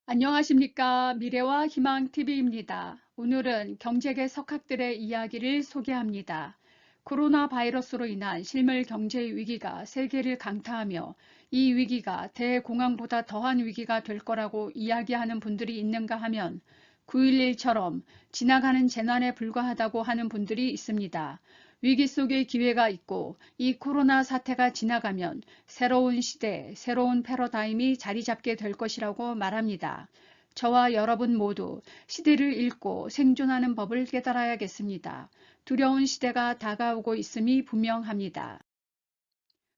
안녕하십니까. 미래와 희망 TV입니다. 오늘은 경제계 석학들의 이야기를 소개합니다. 코로나 바이러스로 인한 실물 경제 위기가 세계를 강타하며 이 위기가 대공황보다 더한 위기가 될 거라고 이야기하는 분들이 있는가 하면 9.11처럼 지나가는 재난에 불과하다고 하는 분들이 있습니다. 위기 속에 기회가 있고 이 코로나 사태가 지나가면 새로운 시대, 새로운 패러다임이 자리 잡게 될 것이라고 말합니다. 저와 여러분 모두 시대를 읽고 생존하는 법을 깨달아야겠습니다. 두려운 시대가 다가오고 있음이 분명합니다.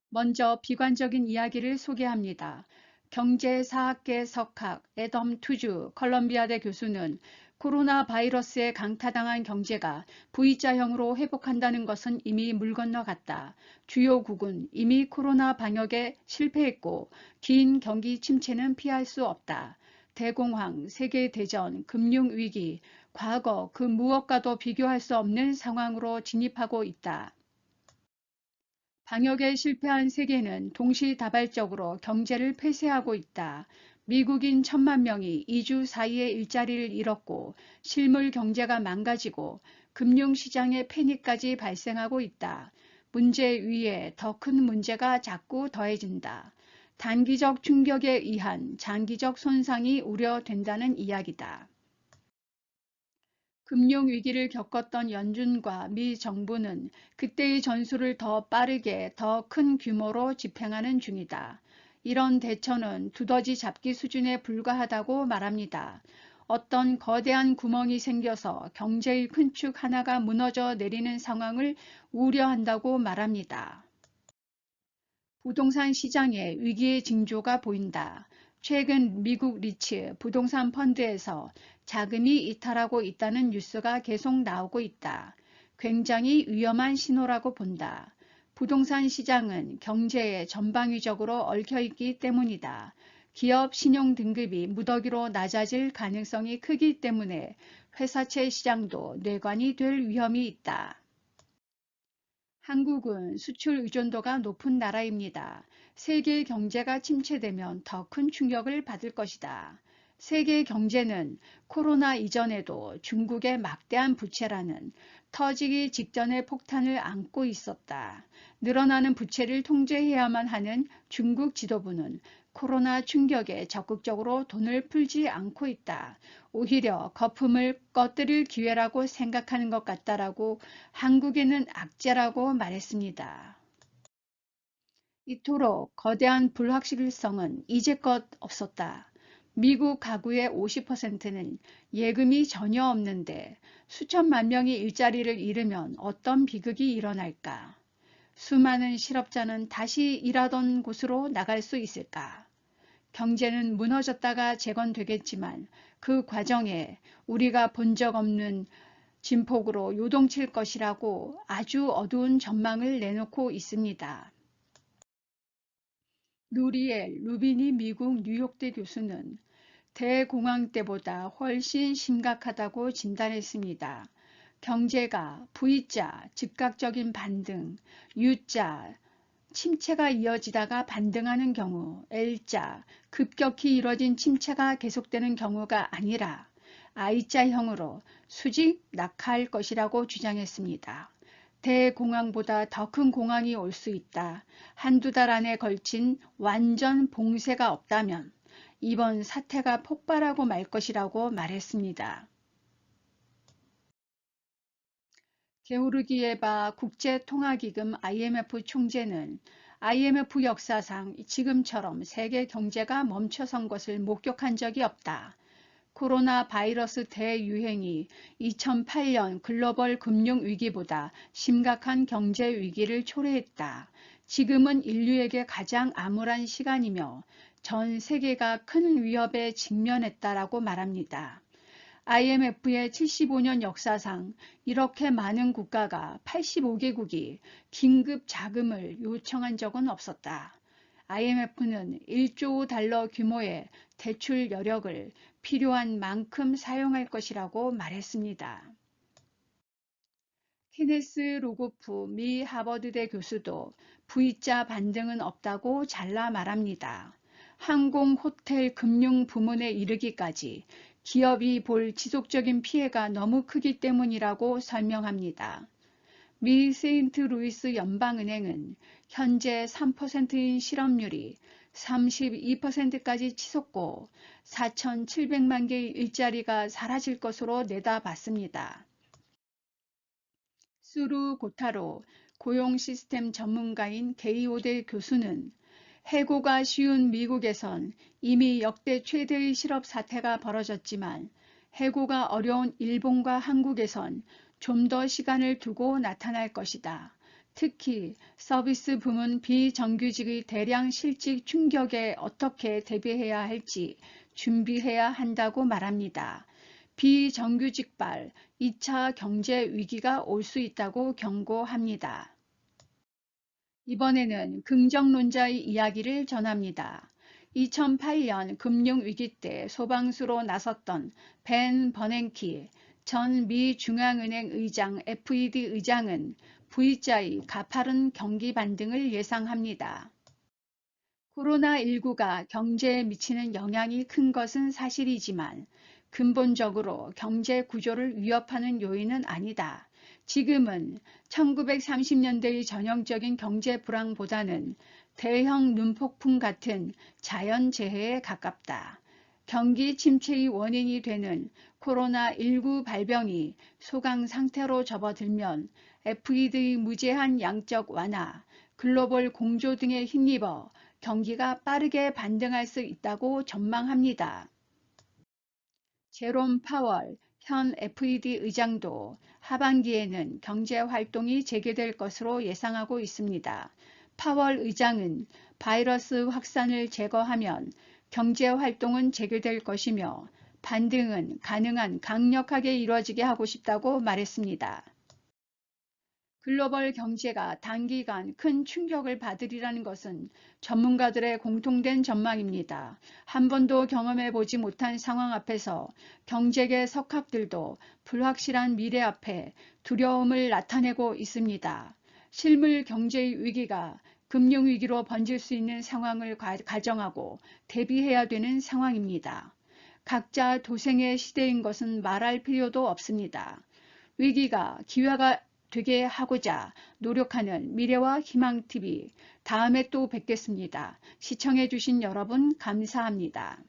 먼저 비관적인 이야기를 소개합니다. 경제사학계 석학 애덤 투주 컬럼비아대 교수는 코로나 바이러스에 강타당한 경제가 V자형으로 회복한다는 것은 이미 물 건너갔다. 주요국은 이미 코로나 방역에 실패했고 긴 경기 침체는 피할 수 없다. 대공황, 세계대전, 금융위기, 과거 그 무엇과도 비교할 수 없는 상황으로 진입하고 있다. 방역에 실패한 세계는 동시다발적으로 경제를 폐쇄하고 있다. 미국인 1,000만 명이 2주 사이에 일자리를 잃었고 실물 경제가 망가지고 금융시장의 패닉까지 발생하고 있다. 문제 위에 더 큰 문제가 자꾸 더해진다. 단기적 충격에 의한 장기적 손상이 우려된다는 이야기다. 금융위기를 겪었던 연준과 미 정부는 그때의 전술을 더 빠르게 더 큰 규모로 집행하는 중이다. 이런 대처는 두더지 잡기 수준에 불과하다고 말합니다. 어떤 거대한 구멍이 생겨서 경제의 큰 축 하나가 무너져 내리는 상황을 우려한다고 말합니다. 부동산 시장에 위기의 징조가 보인다. 최근 미국 리츠 부동산 펀드에서 자금이 이탈하고 있다는 뉴스가 계속 나오고 있다. 굉장히 위험한 신호라고 본다. 부동산 시장은 경제에 전방위적으로 얽혀있기 때문이다. 기업 신용 등급이 무더기로 낮아질 가능성이 크기 때문에 회사채 시장도 뇌관이 될 위험이 있다. 한국은 수출 의존도가 높은 나라입니다. 세계 경제가 침체되면 더 큰 충격을 받을 것이다. 세계 경제는 코로나 이전에도 중국의 막대한 부채라는 터지기 직전의 폭탄을 안고 있었다. 늘어나는 부채를 통제해야만 하는 중국 지도부는 코로나 충격에 적극적으로 돈을 풀지 않고 있다. 오히려 거품을 꺼뜨릴 기회라고 생각하는 것 같다라고 한국에는 악재라고 말했습니다. 이토록 거대한 불확실성은 이제껏 없었다. 미국 가구의 50%는 예금이 전혀 없는데 수천만 명이 일자리를 잃으면 어떤 비극이 일어날까? 수많은 실업자는 다시 일하던 곳으로 나갈 수 있을까? 경제는 무너졌다가 재건되겠지만 그 과정에 우리가 본 적 없는 진폭으로 요동칠 것이라고 아주 어두운 전망을 내놓고 있습니다. 누리엘 루비니 미국 뉴욕대 교수는 대공황 때보다 훨씬 심각하다고 진단했습니다. 경제가 V자 즉각적인 반등, U자 침체가 이어지다가 반등하는 경우, L자 급격히 이뤄진 침체가 계속되는 경우가 아니라 I자형으로 수직 낙하할 것이라고 주장했습니다. 대공황보다 더 큰 공황이 올 수 있다. 한두 달 안에 걸친 완전 봉쇄가 없다면 이번 사태가 폭발하고 말 것이라고 말했습니다. 게오르기 에바 국제통화기금 IMF 총재는 IMF 역사상 지금처럼 세계 경제가 멈춰선 것을 목격한 적이 없다. 코로나 바이러스 대유행이 2008년 글로벌 금융위기보다 심각한 경제 위기를 초래했다. 지금은 인류에게 가장 암울한 시간이며 전 세계가 큰 위협에 직면했다라고 말합니다. IMF의 75년 역사상 이렇게 많은 국가가 85개국이 긴급 자금을 요청한 적은 없었다. IMF는 1조 달러 규모의 대출 여력을 필요한 만큼 사용할 것이라고 말했습니다. 케네스 로고프 미 하버드대 교수도 V자 반등은 없다고 잘라 말합니다. 항공, 호텔, 금융 부문에 이르기까지 기업이 볼 지속적인 피해가 너무 크기 때문이라고 설명합니다. 미 세인트루이스 연방은행은 현재 3%인 실업률이 32%까지 치솟고 4,700만 개의 일자리가 사라질 것으로 내다봤습니다. 수루 고타로 고용 시스템 전문가인 게이오데 교수는 해고가 쉬운 미국에선 이미 역대 최대의 실업 사태가 벌어졌지만 해고가 어려운 일본과 한국에선 좀 더 시간을 두고 나타날 것이다. 특히 서비스 부문 비정규직의 대량 실직 충격에 어떻게 대비해야 할지 준비해야 한다고 말합니다. 비정규직발 2차 경제 위기가 올 수 있다고 경고합니다. 이번에는 긍정론자의 이야기를 전합니다. 2008년 금융위기 때 소방수로 나섰던 벤 버냉키 전 미 중앙은행 의장 FED 의장은 V자의 가파른 경기 반등을 예상합니다. 코로나19가 경제에 미치는 영향이 큰 것은 사실이지만 근본적으로 경제 구조를 위협하는 요인은 아니다. 지금은 1930년대의 전형적인 경제 불황보다는 대형 눈폭풍 같은 자연재해에 가깝다. 경기 침체의 원인이 되는 코로나19 발병이 소강 상태로 접어들면 FED의 무제한 양적 완화, 글로벌 공조 등에 힘입어 경기가 빠르게 반등할 수 있다고 전망합니다. 제롬 파월 현 FED 의장도 하반기에는 경제 활동이 재개될 것으로 예상하고 있습니다. 파월 의장은 바이러스 확산을 제거하면 경제 활동은 재개될 것이며 반등은 가능한 강력하게 이뤄지게 하고 싶다고 말했습니다. 글로벌 경제가 단기간 큰 충격을 받으리라는 것은 전문가들의 공통된 전망입니다. 한 번도 경험해 보지 못한 상황 앞에서 경제계 석학들도 불확실한 미래 앞에 두려움을 나타내고 있습니다. 실물 경제의 위기가 금융위기로 번질 수 있는 상황을 가정하고 대비해야 되는 상황입니다. 각자 도생의 시대인 것은 말할 필요도 없습니다. 위기가 기회가 되게 하고자 노력하는 미래와 희망TV 다음에 또 뵙겠습니다. 시청해주신 여러분 감사합니다.